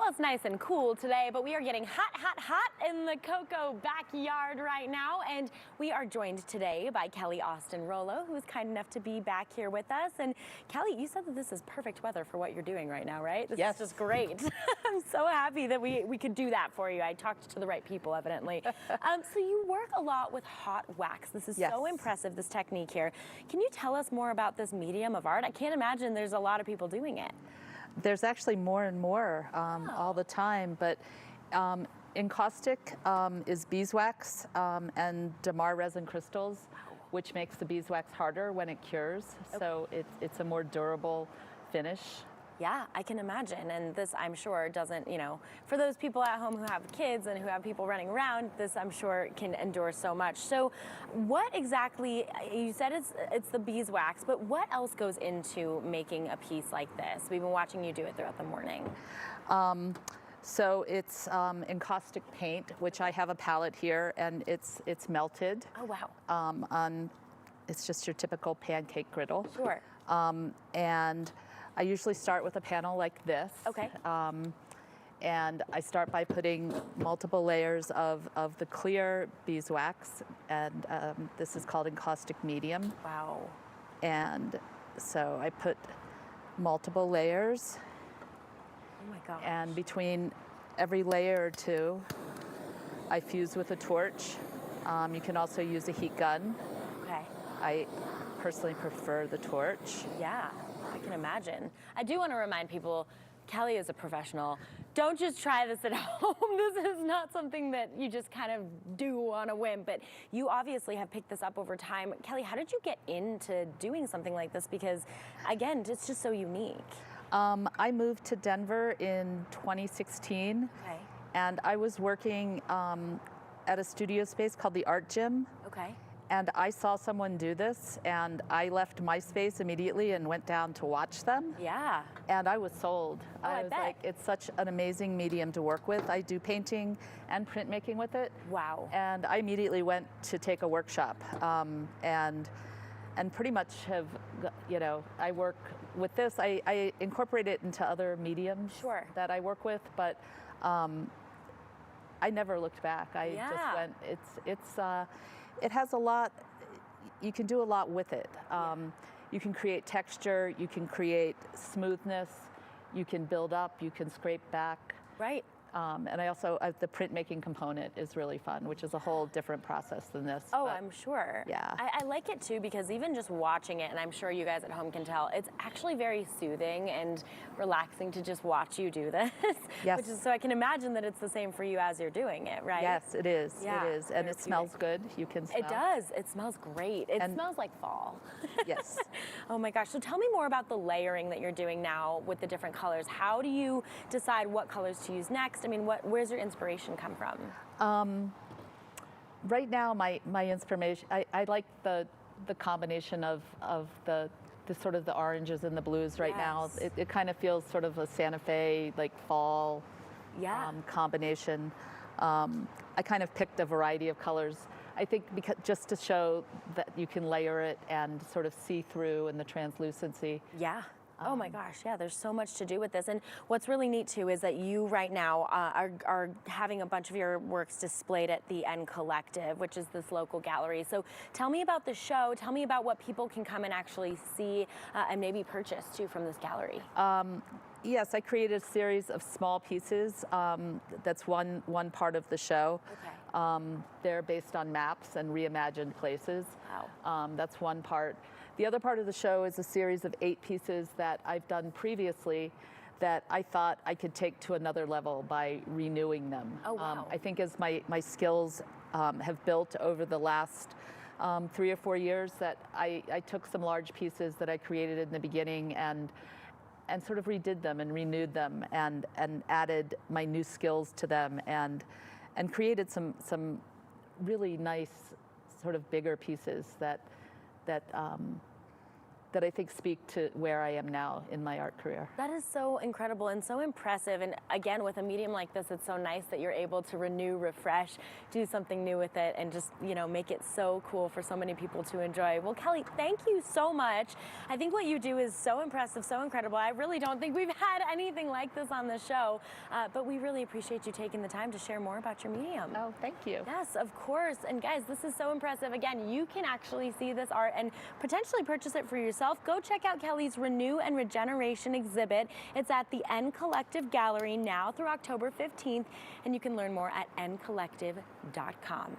Well, it's nice and cool today, but we are getting hot, hot, hot in the Cocoa backyard right now. And we are joined today by Kelly Austin Rollo, who is kind enough to be back here with us. And Kelly, you said that this is perfect weather for what you're doing right now, right? This is just great. I'm so happy that we could do that for you. I talked to the right people, evidently. So you work a lot with hot wax. This is so impressive, this technique here. Can you tell us more about this medium of art? I can't imagine there's a lot of people doing it. There's actually more and more all the time, but encaustic is beeswax and Damar resin crystals, which makes the beeswax harder when it cures, so it's a more durable finish. Yeah, I can imagine, and this I'm sure doesn't, you know, for those people at home who have kids and who have people running around, this I'm sure can endure so much. So what exactly, you said it's the beeswax, but what else goes into making a piece like this? We've been watching you do it throughout the morning. So it's encaustic paint, which I have a palette here, and it's melted. Oh, wow. It's just your typical pancake griddle. Sure. And I usually start with a panel like this. Okay. And I start by putting multiple layers of the clear beeswax, and this is called encaustic medium. Wow. And so I put multiple layers. Oh my gosh. And between every layer or two, I fuse with a torch. You can also use a heat gun. Okay. I personally prefer the torch. Yeah, I can imagine. I do want to remind people, Kelly is a professional. Don't just try this at home. This is not something that you just kind of do on a whim, but you obviously have picked this up over time. Kelly, how did you get into doing something like this? Because again, it's just so unique. I moved to Denver in 2016, and I was working at a studio space called the Art Gym. Okay. And I saw someone do this, and I left my space immediately and went down to watch them. Yeah. And I was sold. Oh, I was like, it's such an amazing medium to work with. I do painting and printmaking with it. Wow. And I immediately went to take a workshop, and pretty much have, you know, I work with this. I incorporate it into other mediums that I work with, but I never looked back. I just went. It has a lot. You can do a lot with it. You can create texture. You can create smoothness. You can build up. You can scrape back. Right. And I also, the printmaking component is really fun, which is a whole different process than this. Oh, I'm sure. Yeah. I like it too, because even just watching it, and I'm sure you guys at home can tell, it's actually very soothing and relaxing to just watch you do this. Yes. Which is, so I can imagine that it's the same for you as you're doing it, right? Yes, it is. Yeah, it is. And it smells good. You can smell. It does. It smells great. It smells like fall. Yes. Oh my gosh. So tell me more about the layering that you're doing now with the different colors. How do you decide what colors to use next? I mean, where's your inspiration come from? Right now, my inspiration, I like the combination of the sort of the oranges and the blues right now. It kind of feels sort of a Santa Fe, like fall combination. I kind of picked a variety of colors. I think because just to show that you can layer it and sort of see through and the translucency. Yeah. Oh my gosh, yeah, there's so much to do with this. And what's really neat too is that you right now are having a bunch of your works displayed at the Nkollectiv, which is this local gallery. So tell me about the show, tell me about what people can come and actually see and maybe purchase too from this gallery. Yes, I created a series of small pieces. That's one part of the show. Okay. They're based on maps and reimagined places. Wow. That's one part. The other part of the show is a series of 8 pieces that I've done previously that I thought I could take to another level by renewing them. Oh, wow. I think as my skills have built over the last 3 or 4 years, that I took some large pieces that I created in the beginning and sort of redid them and renewed them and added my new skills to them and created some really nice sort of bigger pieces that that I think speak to where I am now in my art career. That is so incredible and so impressive. And again, with a medium like this, it's so nice that you're able to renew, refresh, do something new with it, and just, you know, make it so cool for so many people to enjoy. Well, Kelly, thank you so much. I think what you do is so impressive, so incredible. I really don't think we've had anything like this on the show, but we really appreciate you taking the time to share more about your medium. Oh, thank you. Yes, of course. And guys, this is so impressive. Again, you can actually see this art and potentially purchase it for yourself. Go check out Kelly's Renew and Regeneration exhibit. It's at the Nkollectiv Gallery now through October 15th, and you can learn more at nkollectiv.com.